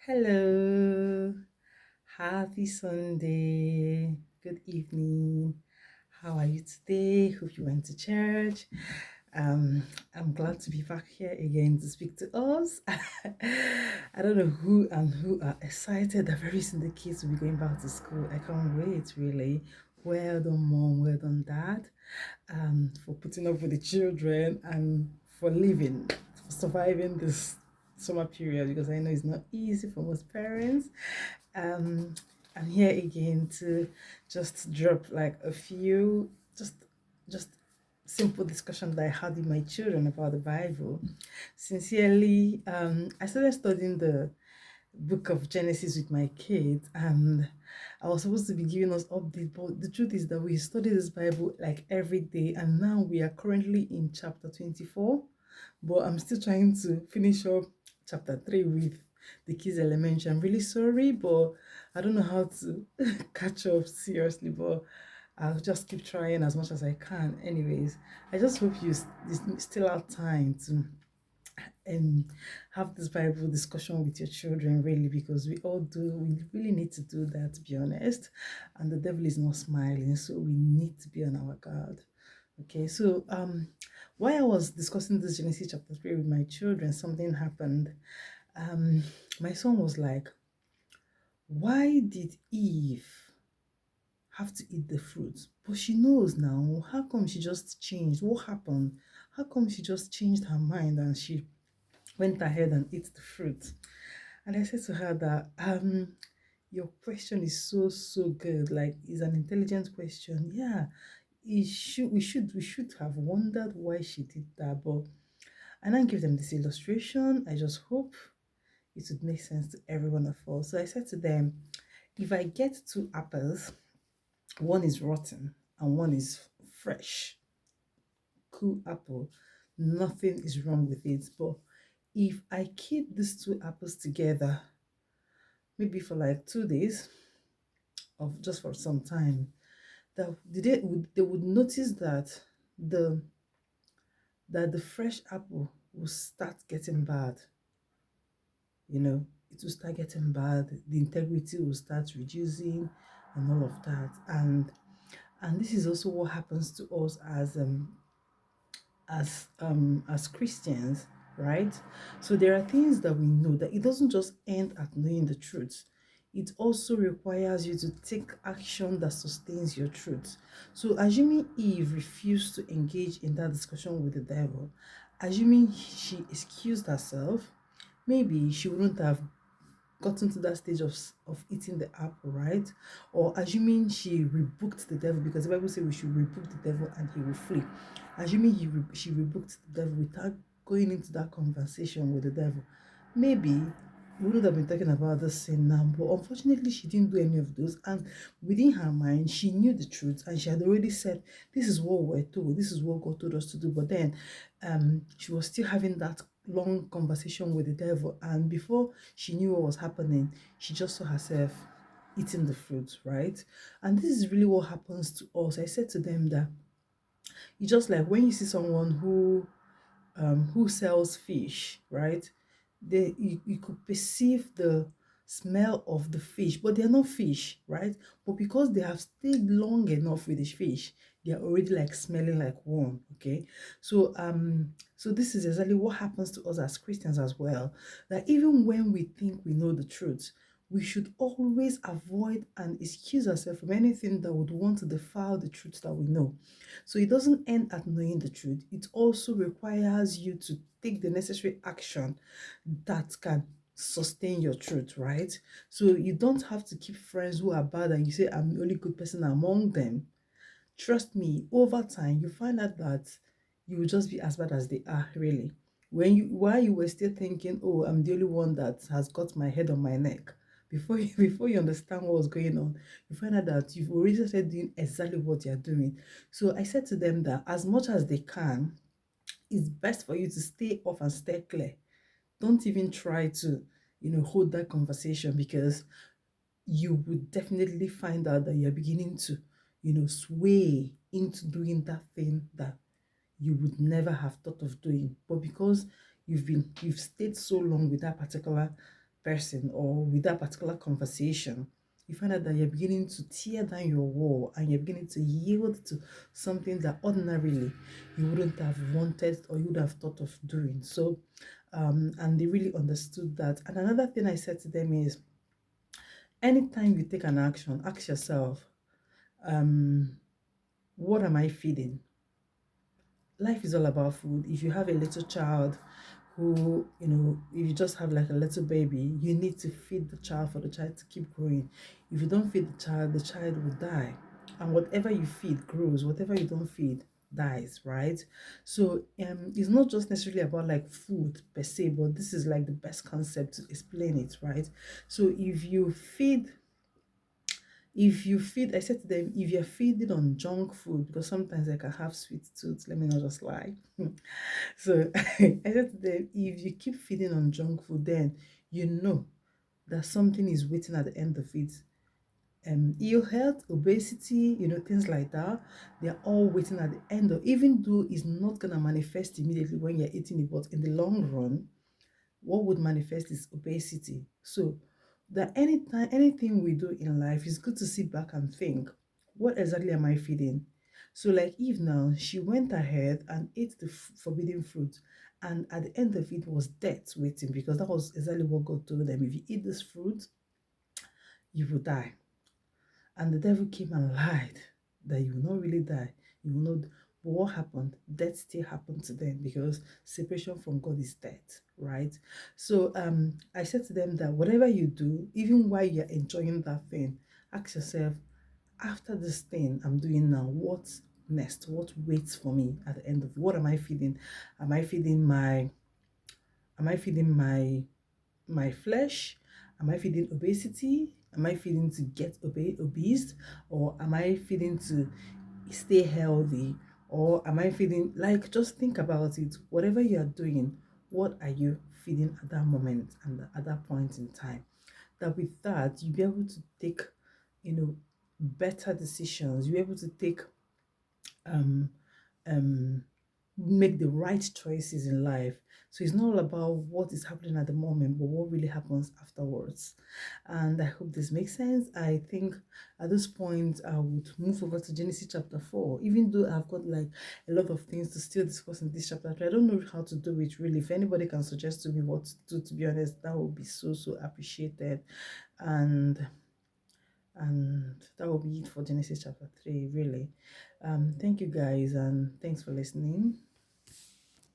Hello, happy Sunday, good evening. How are you today? Hope you went to church. Um, I'm glad to be back here again to speak to us. I don't know who are excited that very soon the kids will be going back to school. I can't wait, really. Well done, mom. Well done, dad. For putting up with the children and for living, for surviving this summer period because I know it's not easy for most parents. Um, I'm here again to just drop like a few just simple discussion that I had with my children about the Bible. Sincerely, I started studying the book of Genesis with my kids, and I was supposed to be giving us update, but the truth is that we study this Bible like every day, and now we are currently in chapter 24, but I'm still trying to finish up chapter 3 with the kids elementary. I'm really sorry, but I don't know how to catch up seriously, but I'll just keep trying as much as I can. Anyways, I just hope still have time to and have this Bible discussion with your children, really, because we really need to do that, to be honest. And the devil is not smiling, so we need to be on our guard. Okay, so while I was discussing this Genesis chapter 3 with my children, something happened. Um, my son was like, why did Eve have to eat the fruit? But she knows now. How come she just changed? What happened? How come she just changed her mind and she went ahead and ate the fruit? And I said to her that your question is so good. Like, it's an intelligent question. Yeah, we should have wondered why she did that. But I didn't give them this illustration. I just hope it would make sense to every one of us. So I said to them, if I get two apples, one is rotten and one is fresh, cool apple, nothing is wrong with it. But if I keep these two apples together, maybe for like 2 days, of just for some time, that they would notice the that the fresh apple will start getting bad. It will start getting bad. The integrity will start reducing, and all of that. And this is also what happens to us as Christians, right? So there are things that we know that it doesn't just end at knowing the truth. It also requires you to take action that sustains your truth. So assuming Eve refused to engage in that discussion with the devil, assuming she excused herself, maybe she wouldn't have gotten to that stage of eating the apple, right? Or assuming she rebuked the devil, because the Bible says we should rebuke the devil and he will flee. Assuming she rebuked the devil without going into that conversation with the devil, maybe we would have been talking about this sin now. But unfortunately, she didn't do any of those. And within her mind, she knew the truth and she had already said, this is what we're told, this is what God told us to do. But then she was still having that long conversation with the devil. And before she knew what was happening, she just saw herself eating the fruit, right? And this is really what happens to us. I said to them that it's just like when you see someone who sells fish, right? You could perceive the smell of the fish, but they're not fish, right? But because they have stayed long enough with the fish, they're already like smelling like one. Okay. So this is exactly what happens to us as Christians as well. That even when we think we know the truth, we should always avoid and excuse ourselves from anything that would want to defile the truth that we know. So it doesn't end at knowing the truth. It also requires you to take the necessary action that can sustain your truth, right? So you don't have to keep friends who are bad and you say, I'm the only good person among them. Trust me, over time, you find out that you will just be as bad as they are, really. While you were still thinking, oh, I'm the only one that has got my head on my neck, before you understand what was going on, you find out that you've already started doing exactly what you're doing. So I said to them that as much as they can, it's best for you to stay off and stay clear. Don't even try to, hold that conversation, because you would definitely find out that you're beginning to, sway into doing that thing that you would never have thought of doing. But because you've stayed so long with that particular person or with that particular conversation, you find out that you're beginning to tear down your wall and you're beginning to yield to something that ordinarily you wouldn't have wanted or you would have thought of doing. So, and they really understood that. And another thing I said to them is, anytime you take an action, ask yourself, um, what am I feeding? Life is all about food. If you have a little child who, if you just have like a little baby, you need to feed the child for the child to keep growing. If you don't feed the child will die. And whatever you feed grows, whatever you don't feed dies, right? So it's not just necessarily about like food per se, but this is like the best concept to explain it, right? So I said to them, if you're feeding on junk food, because sometimes I can have sweet tooth, let me not just lie. So I said to them, if you keep feeding on junk food, then you know that something is waiting at the end of it. Ill health, obesity, things like that, they're all waiting at the end of, even though it's not gonna manifest immediately when you're eating it, but in the long run, what would manifest is obesity. So that anytime anything we do in life, is good to sit back and think, what exactly am I feeding? So like Eve now, she went ahead and ate the forbidden fruit, and at the end of it was death waiting, because that was exactly what God told them: if you eat this fruit, you will die. And the devil came and lied that you will not really die. You will not. But what happened? Death still happened to them, because separation from God is death, right? So I said to them that whatever you do, even while you're enjoying that thing, ask yourself, after this thing I'm doing now, what's next? What waits for me at the end of it? What am I feeding? Am I feeding my am I feeding my flesh? Am I feeding obesity? Am I feeding to get obese? Or am I feeding to stay healthy? Or am I feeding, like, just think about it. Whatever you are doing, what are you feeding at that moment and at that point in time? That with that, you'll be able to take, better decisions. You're able to take um um make the right choices in life. So it's not all about what is happening at the moment, but what really happens afterwards. And I hope this makes sense. I think at this point I would move over to Genesis chapter 4, even though I've got like a lot of things to still discuss in this chapter. I don't know how to do it really. If anybody can suggest to me what to do, to be honest, that would be so appreciated. And that will be it for Genesis chapter 3, really. Thank you guys, and thanks for listening.